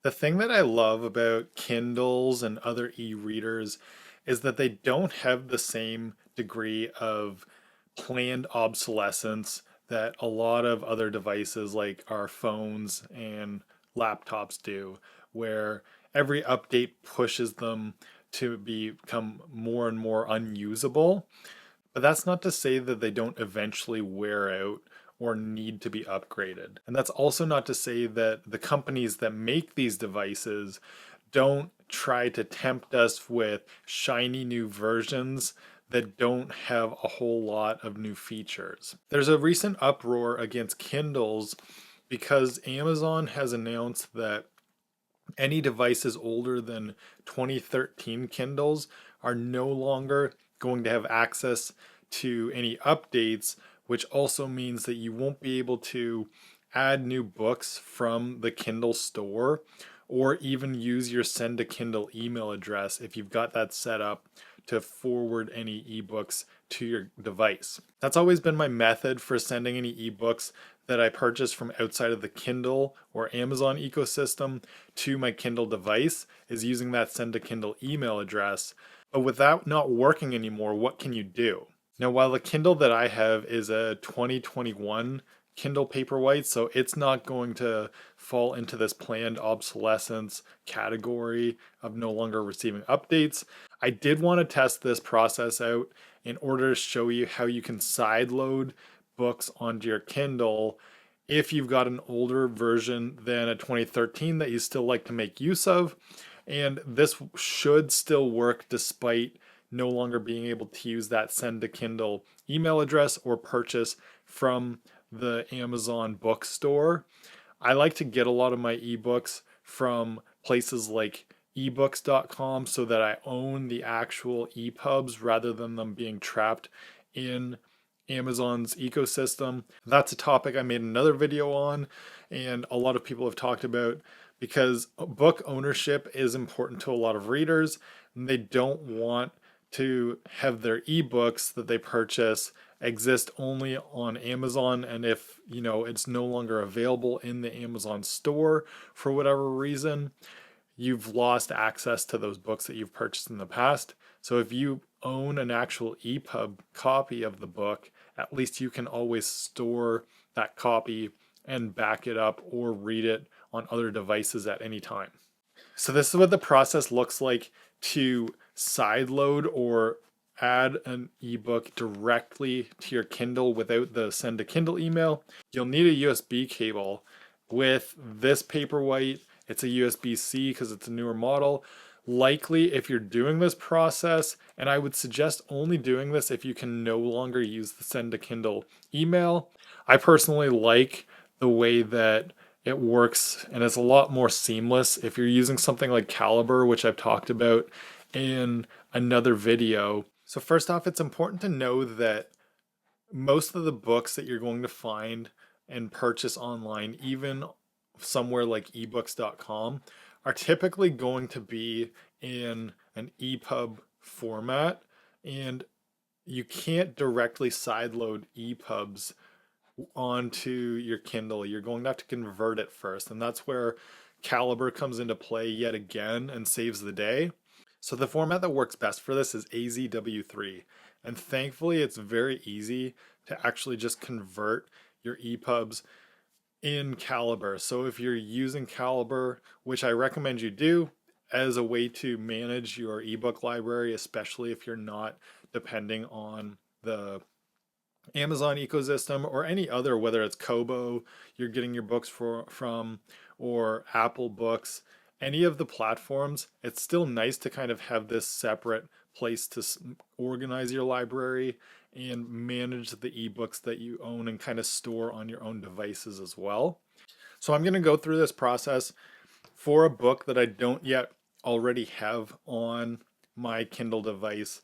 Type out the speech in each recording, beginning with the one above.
The thing that I love about Kindles and other e-readers is that they don't have the same degree of planned obsolescence that a lot of other devices like our phones and laptops do, where every update pushes them to become more and more unusable. But that's not to say that they don't eventually wear out or need to be upgraded. And that's also not to say that the companies that make these devices don't try to tempt us with shiny new versions that don't have a whole lot of new features. There's a recent uproar against Kindles because Amazon has announced that any devices older than 2013 Kindles are no longer going to have access to any updates, which also means that you won't be able to add new books from the Kindle store or even use your send to Kindle email address if you've got that set up to forward any ebooks to your device. That's always been my method for sending any ebooks that I purchase from outside of the Kindle or Amazon ecosystem to my Kindle device is using that send to Kindle email address. But with that not working anymore, what can you do? Now, while the Kindle that I have is a 2021 Kindle Paperwhite, so it's not going to fall into this planned obsolescence category of no longer receiving updates. I did want to test this process out in order to show you how you can sideload books onto your Kindle if you've got an older version than a 2013 that you still like to make use of. And this should still work despite no longer being able to use that send to Kindle email address or purchase from the Amazon bookstore. I like to get a lot of my ebooks from places like ebooks.com so that I own the actual EPUBs rather than them being trapped in Amazon's ecosystem. That's a topic I made another video on, and a lot of people have talked about because book ownership is important to a lot of readers, and they don't want to have their ebooks that they purchase exist only on Amazon, and if it's no longer available in the Amazon store for whatever reason, you've lost access to those books that you've purchased in the past. So if you own an actual EPUB copy of the book, at least you can always store that copy and back it up or read it on other devices at any time. So this is what the process looks like to sideload or add an ebook directly to your Kindle without the send to Kindle email. You'll need a USB cable. With this Paperwhite, it's a USB-C because it's a newer model. Likely, if you're doing this process, and I would suggest only doing this if you can no longer use the send to Kindle email. I personally like the way that it works and it's a lot more seamless if you're using something like Calibre, which I've talked about in another video. So first off, it's important to know that most of the books that you're going to find and purchase online, even somewhere like ebooks.com, are typically going to be in an EPUB format, and you can't directly sideload EPUBs onto your Kindle. You're going to have to convert it first, and that's where Calibre comes into play yet again and saves the day. So the format that works best for this is AZW3, and thankfully it's very easy to actually just convert your EPUBs in Calibre. So if you're using Calibre, which I recommend you do as a way to manage your ebook library, especially if you're not depending on the Amazon ecosystem or any other, whether it's Kobo you're getting your books from, or Apple Books, any of the platforms, it's still nice to kind of have this separate place to organize your library and manage the ebooks that you own and kind of store on your own devices as well. So I'm going to go through this process for a book that I don't yet already have on my Kindle device,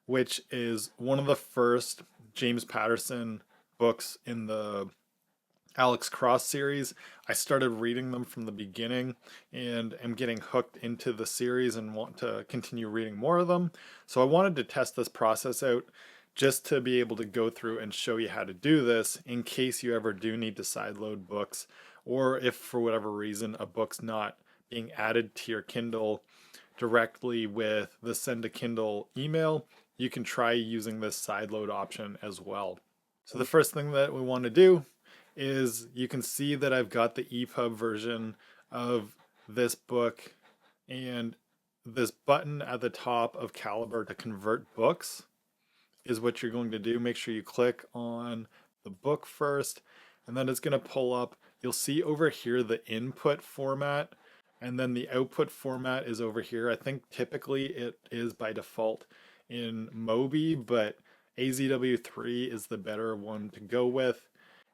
which is one of the first James Patterson books in the Alex Cross series. I started reading them from the beginning and am getting hooked into the series and want to continue reading more of them. So I wanted to test this process out just to be able to go through and show you how to do this in case you ever do need to sideload books, or if for whatever reason a book's not being added to your Kindle directly with the send to Kindle email, you can try using this sideload option as well. So the first thing that we want to do is you can see that I've got the EPUB version of this book and this button at the top of Calibre to convert books is what you're going to do. Make sure you click on the book first, and then it's going to pull up. You'll see over here the input format, and then the output format is over here. I think typically it is by default in MOBI, but AZW3 is the better one to go with.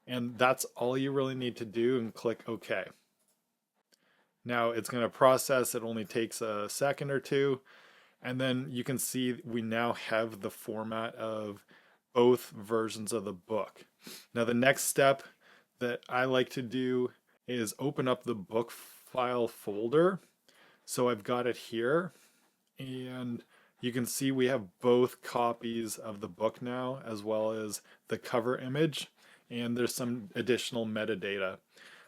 And that's all you really need to do, and click OK. Now it's going to process. It only takes a second or two. And then you can see we now have the format of both versions of the book. Now the next step that I like to do is open up the book file folder. So I've got it here, and you can see we have both copies of the book now, as well as the cover image, and there's some additional metadata.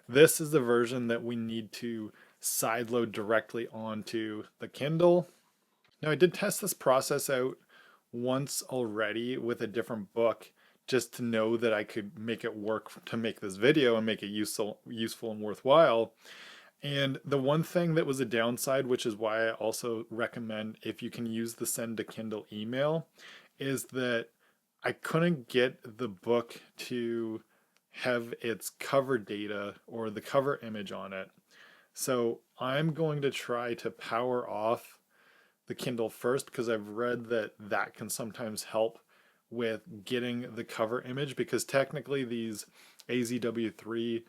This is the version that we need to sideload directly onto the Kindle. Now I did test this process out once already with a different book, just to know that I could make it work to make this video and make it useful and worthwhile. And the one thing that was a downside, which is why I also recommend if you can use the send to Kindle email, is that I couldn't get the book to have its cover data or the cover image on it. So I'm going to try to power off the Kindle first, because I've read that that can sometimes help with getting the cover image, because technically these AZW3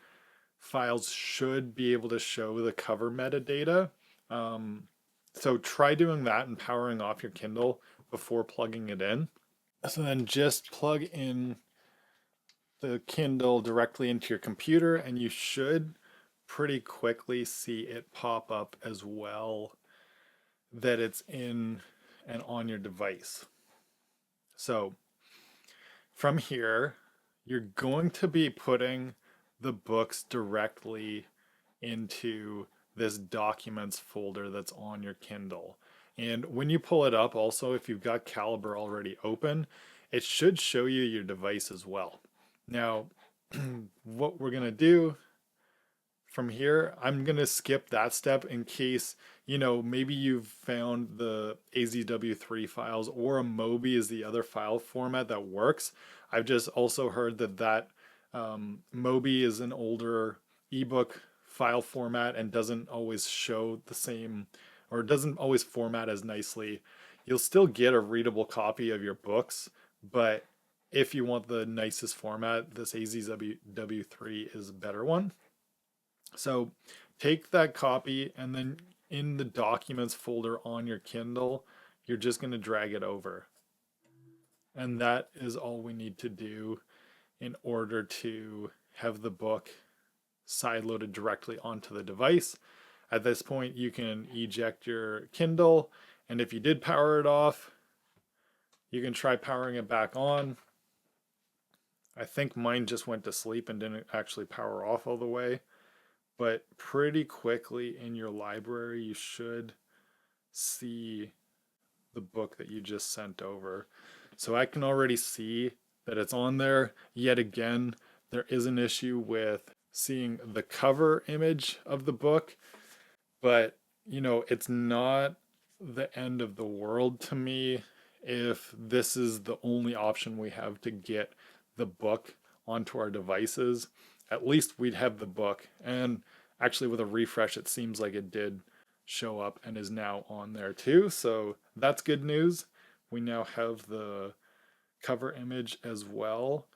files should be able to show the cover metadata. So try doing that and powering off your Kindle before plugging it in. So then just plug in the Kindle directly into your computer, and you should pretty quickly see it pop up as well that it's in and on your device. So from here, you're going to be putting the books directly into this documents folder that's on your Kindle. And when you pull it up, also, if you've got Calibre already open, it should show you your device as well. Now, what we're going to do from here, I'm going to skip that step in case, maybe you've found the AZW3 files, or a MOBI is the other file format that works. I've just also heard that MOBI is an older ebook file format and doesn't always show the same, or doesn't always format as nicely. You'll still get a readable copy of your books, but if you want the nicest format, this AZW3 is a better one. So take that copy, and then in the documents folder on your Kindle, you're just going to drag it over. And that is all we need to do in order to have the book sideloaded directly onto the device. At this point, you can eject your Kindle, and if you did power it off, you can try powering it back on. I think mine just went to sleep and didn't actually power off all the way. But pretty quickly in your library, you should see the book that you just sent over. So I can already see that it's on there. Yet again, there is an issue with seeing the cover image of the book, but it's not the end of the world to me if this is the only option we have to get the book onto our devices. At least we'd have the book. And actually with a refresh, it seems like it did show up and is now on there too. So that's good news. We now have the cover image as well.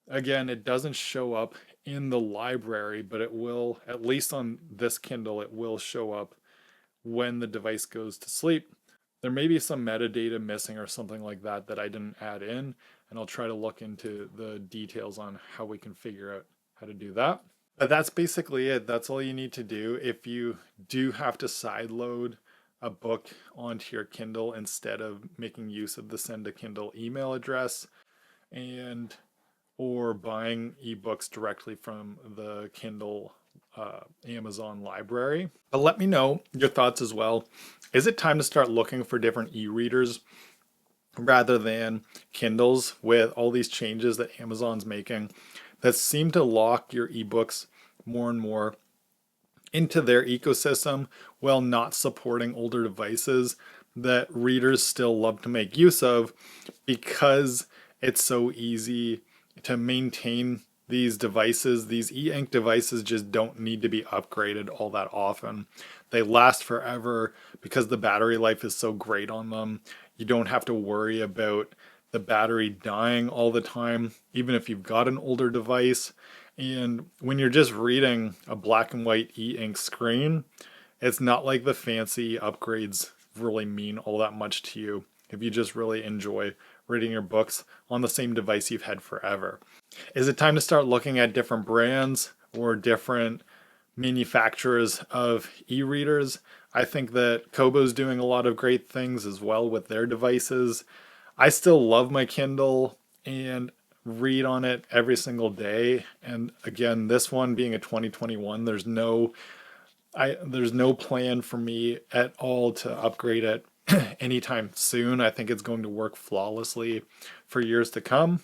Again, it doesn't show up in the library, but it will, at least on this Kindle, it will show up when the device goes to sleep. There may be some metadata missing or something like that that I didn't add in, and I'll try to look into the details on how we can figure out how to do that. But that's basically it. That's all you need to do. If you do have to sideload a book onto your Kindle instead of making use of the send to Kindle email address, or buying ebooks directly from the Kindle Amazon library. But let me know your thoughts as well. Is it time to start looking for different e-readers rather than Kindles with all these changes that Amazon's making that seem to lock your ebooks more and more into their ecosystem while not supporting older devices that readers still love to make use of because it's so easy to maintain these devices. These e-ink devices just don't need to be upgraded all that often. They last forever because the battery life is so great on them. You don't have to worry about the battery dying all the time, even if you've got an older device. And when you're just reading a black and white e-ink screen, it's not like the fancy upgrades really mean all that much to you if you just really enjoy reading your books on the same device you've had forever. Is it time to start looking at different brands or different manufacturers of e-readers? I think that Kobo's doing a lot of great things as well with their devices. I still love my Kindle and read on it every single day. And again, this one being a 2021, there's no plan for me at all to upgrade it anytime soon. I think it's going to work flawlessly for years to come.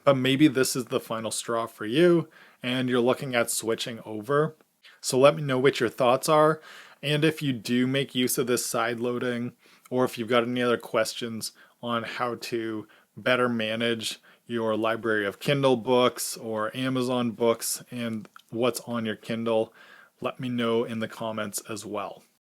But maybe this is the final straw for you and you're looking at switching over. So let me know what your thoughts are. And if you do make use of this side loading, or if you've got any other questions on how to better manage your library of Kindle books or Amazon books and what's on your Kindle, let me know in the comments as well.